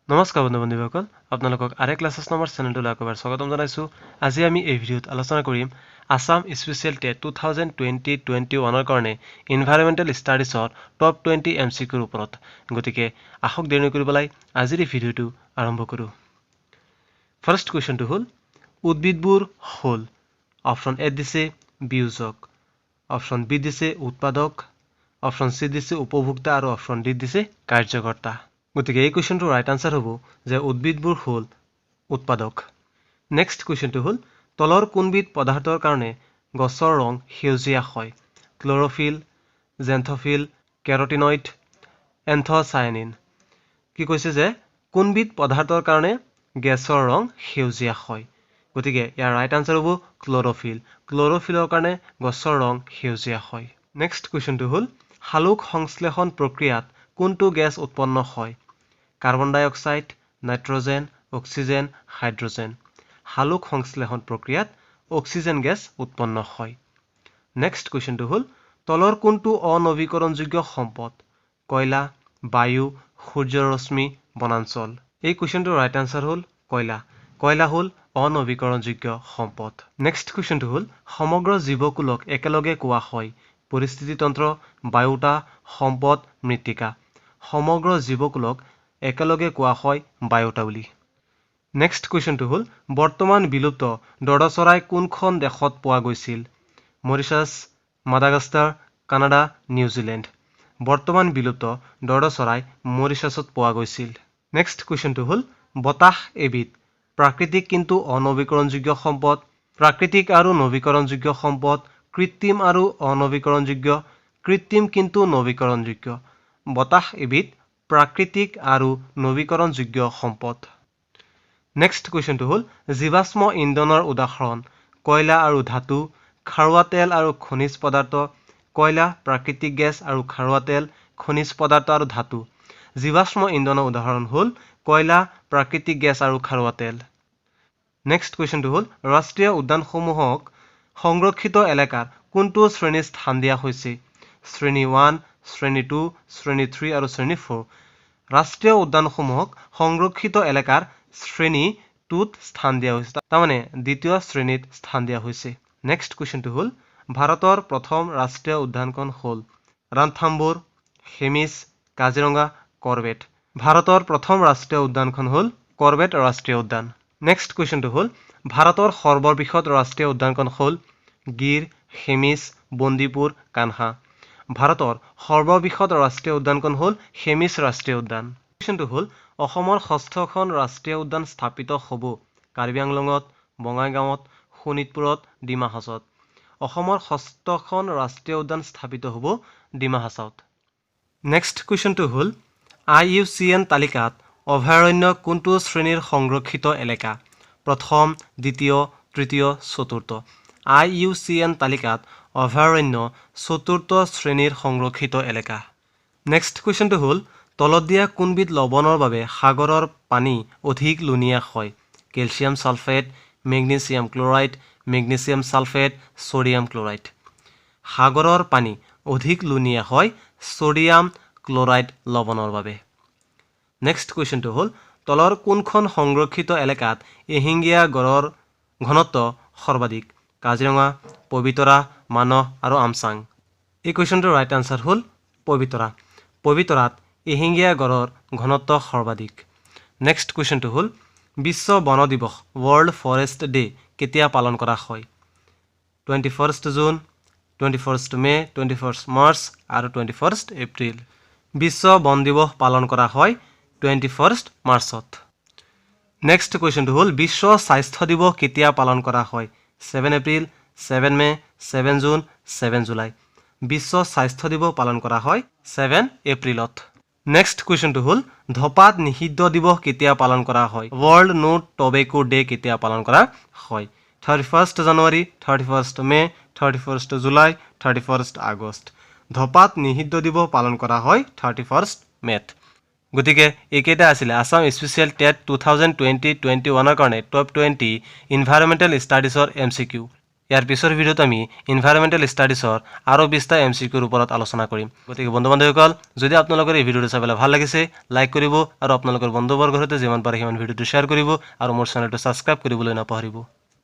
নমস্কাৰ বন্ধু-বান্ধৱীসকল, আপোনালোকক আৰে ক্লাছেছ নামৰ চেনেলটোলৈ আকৌ এবাৰ স্বাগতম জনাইছোঁ। আজি আমি এই ভিডিঅ'ত আলোচনা কৰিম আসাম স্পেচিয়েল টেট 2020-21 কাৰণে এনভাইৰনমেণ্টেল ষ্টাডিজৰ টপ 20 MCQৰ ওপৰত। গতিকে আহক দেৰি নকৰিবলৈ আজিৰ এই ভিডিঅ'টো আৰম্ভ কৰোঁ। ফাৰ্ষ্ট কুৱেশ্যনটো হ'ল উদ্ভিদবোৰ হ'ল অপশ্যন এ দিছে বিয়োজক, অপশ্যন বি দিছে উৎপাদক, অপশ্যন চি দিছে উপভোক্তা আৰু অপশ্যন ডি দিছে কাৰ্যকৰ্তা। গতিকে এই কুৱেশ্যনটোৰ ৰাইট আনসাৰ হ'ব যে উদ্ভিদবোৰ হ'ল উৎপাদক। নেক্সট কুৱেশ্যনটো হ'ল তলৰ কোনবিধ পদাৰ্থৰ কাৰণে গছৰ ৰং সেউজীয়া হয়? ক্ল'ৰফিল, জেন্থোফিল, কেৰটিনইড, এন্থোচায়ানিন। কি কৈছে যে কোনবিধ পদাৰ্থৰ কাৰণে গেছৰ ৰং সেউজীয়া হয়? গতিকে ইয়াৰ ৰাইট আনসাৰ হ'ব ক্ল'ৰফিল। ক্ল'ৰফিলৰ কাৰণে গছৰ ৰং সেউজীয়া হয়। নেক্সট কুৱেশ্যনটো হ'ল সালোক সংশ্লেষণ প্ৰক্ৰিয়াত কোনটো গেছ উৎপন্ন হয়? কাৰ্বন ডাই অক্সাইড, নাইট্ৰজেন, অক্সিজেন, হাইড্ৰজেন। সালোক সংশ্লেষণ প্ৰক্ৰিয়াত অক্সিজেন গেছ উৎপন্ন হয়। নেক্সট কুৱেশ্যনটো হ'ল তলৰ কোনটো অনৱীকৰণযোগ্য সম্পদ? কয়লা, বায়ু, সূৰ্যৰ ৰশ্মি, বনাঞ্চল। এই কুৱেশ্যনটোৰ ৰাইট আনসাৰ হ'ল কয়লা। কয়লা হ'ল অনৱীকৰণযোগ্য সম্পদ। নেক্সট কুৱেশ্যনটো হ'ল সমগ্ৰ জীৱকুলক একেলগে কোৱা হয়? পৰিস্থিতিতন্ত্ৰ, বায়ুতা, সম্পদ, মৃত্তিকা। সমগ্ৰ জীৱকুলক একেলগে কোৱা হয় বায়ুতা বুলি। নেক্সট কুৱেশ্যনটো হ'ল বৰ্তমান বিলুপ্ত দৰ চৰাই কোনখন দেশত পোৱা গৈছিল? মৰিচাছ, মাডাগাস্কাৰ, কানাডা, নিউজিলেণ্ড। বৰ্তমান বিলুপ্ত দৰ চৰাই মৰিচাছত পোৱা গৈছিল। নেক্সট কুৱেশ্যনটো হ'ল বতাহ এবিধ প্ৰাকৃতিক কিন্তু অনৱীকৰণযোগ্য সম্পদ। প্ৰাকৃতিক আৰু নৱীকৰণযোগ্য সম্পদ, কৃত্ৰিম আৰু অনৱীকৰণযোগ্য, কৃত্ৰিম কিন্তু নৱীকৰণযোগ্য। বতাহ এবিধ প্ৰাকৃতিক আৰু নৱীকৰণযোগ্য সম্পদ। নেক্সট কুৱেশ্যনটো হ'ল জীৱাশ্ম ইন্ধনৰ উদাহৰণ? কয়লা আৰু ধাতু, খাৰুৱা তেল আৰু খনিজ পদাৰ্থ। কয়লা, প্ৰাকৃতিক গেছ আৰু খাৰুৱা তেল, খনিজ পদাৰ্থ আৰু ধাতু। জীৱাশ্ম ইন্ধনৰ উদাহৰণ হ'ল কয়লা, প্ৰাকৃতিক গেছ আৰু খাৰুৱা তেল। নেক্সট কুৱেশ্যনটো হ'ল ৰাষ্ট্ৰীয় উদ্যানসমূহক সংৰক্ষিত এলেকাৰ কোনটো শ্ৰেণীত স্থান দিয়া হৈছে? শ্ৰেণী 1, শ্ৰেণী 2, শ্ৰেণী 3 আৰু শ্ৰেণী 4। ৰাষ্ট্ৰীয় উদ্যানসমূহক সংৰক্ষিত এলেকাৰ শ্ৰেণী 2ত স্থান দিয়া হৈছে, তাৰমানে দ্বিতীয় শ্ৰেণীত স্থান দিয়া হৈছে। নেক্সট কুৱেশ্যনটো হ'ল ভাৰতৰ প্ৰথম ৰাষ্ট্ৰীয় উদ্যানখন হ'ল ৰাণথাম্বোৰ, হেমিছ, কাজিৰঙা, কৰবেট। ভাৰতৰ প্ৰথম ৰাষ্ট্ৰীয় উদ্যানখন হ'ল কৰবেট ৰাষ্ট্ৰীয় উদ্যান। নেক্সট কুৱেশ্যনটো হ'ল ভাৰতৰ সৰ্ববৃহৎ ৰাষ্ট্ৰীয় উদ্যানখন হ'ল গিৰ, হেমিছ, বন্দীপুৰ, কানহা। ভাৰতৰ সৰ্ববৃহৎ ৰাষ্ট্ৰীয় উদ্যানখন হ'ল হেমিছ ৰাষ্ট্ৰীয় উদ্যান। কুৱেশ্যনটো হ'ল অসমৰ 6খন ৰাষ্ট্ৰীয় উদ্যান স্থাপিত হ'ব? কাৰ্বি আংলঙত, বঙাইগাঁৱত, শোণিতপুৰত, ডিমা হাছাওত। অসমৰ 6খন ৰাষ্ট্ৰীয় উদ্যান স্থাপিত হ'ব ডিমা হাছাওত। নেক্সট কুৱেশ্যনটো হ'ল IUCN তালিকাত অভয়াৰণ্য কোনটো শ্ৰেণীৰ সংৰক্ষিত এলেকা? প্ৰথম, দ্বিতীয়, তৃতীয়, চতুৰ্থ। IUCN তালিকাত অভয়াৰণ্য চতুৰ্থ শ্ৰেণীৰ সংৰক্ষিত এলেকা। নেক্সট কুৱেশ্যনটো হ'ল তলত দিয়া কোনবিধ লৱণৰ বাবে সাগৰৰ পানী অধিক লুণীয়া হয়? Calcium sulphate, magnesium chloride, magnesium sulphate, sodium chloride. সাগৰৰ পানী অধিক লুণীয়া হয় ছ'ডিয়াম ক্লৰাইড লৱণৰ বাবে। নেক্সট কুৱেশ্যনটো হ'ল তলৰ কোনখন সংৰক্ষিত এলেকাত এশিঙীয়া গঁড়ৰ ঘনত্ব সৰ্বাধিক? কাজিৰঙা, পবিতৰা, মানস আৰু আমচাং। এই কুৱেশ্যনটোৰ ৰাইট আনসাৰ হ'ল পবিতৰা। পবিতৰাত এশিঙীয়া গঁড়ৰ ঘনত্ব সৰ্বাধিক। নেক্সট কুৱেশ্যনটো হ'ল বিশ্ব বন দিৱস ৱৰ্ল্ড ফৰেষ্ট ডে কেতিয়া পালন কৰা হয়? 21 জুন, 21 মে, 21 মাৰ্চ আৰু 21 এপ্ৰিল। বিশ্ব বন দিৱস পালন কৰা হয় 21 মাৰ্চত। নেক্সট কুৱেশ্যনটো হ'ল বিশ্ব স্বাস্থ্য দিৱস কেতিয়া পালন কৰা হয়? 7 এপ্ৰিল, 7 মে, 7 জুন, 7 জুলাই। বিশ্ব স্বাস্থ্য দিৱস পালন কৰা হয় 7 এপ্ৰিলত। নেক্সট কুৱেশ্যনটো হ'ল ধঁপাত নিষিদ্ধ দিৱস কেতিয়া পালন কৰা হয়? ৱৰ্ল্ড নো টবেকো ডে কেতিয়া পালন কৰা হয়? 31 জানুৱাৰী, 31 মে, 31 জুলাই, 31 আগষ্ট। ধঁপাত নিষিদ্ধ দিৱস পালন কৰা হয় 31 মেত। গতিকে এইকেইটা আছিলে আসাম স্পেচিয়েল টেট 2020-21 কাৰণে টপ 20 এনভাইৰনমেণ্টেল ষ্টাডিজৰ MCQ। ইয়াৰ পিছৰ ভিডিঅ'ত আমি এনভাইৰনমেণ্টেল ষ্টাডিজৰ আৰু 20টা MCQৰ ওপৰত আলোচনা কৰিম। গতিকে বন্ধু বান্ধৱীসকল, যদি আপোনালোকৰ এই ভিডিঅ'টো চাই ভাল লাগিছে, লাইক কৰিব আৰু আপোনালোকৰ বন্ধুবৰ্গৰ সৈতে যিমান পাৰে সিমান ভিডিঅ'টো শ্বেয়াৰ কৰিব আৰু মোৰ চেনেলটো ছাবস্ক্ৰাইব কৰিবলৈ নাপাহৰিব।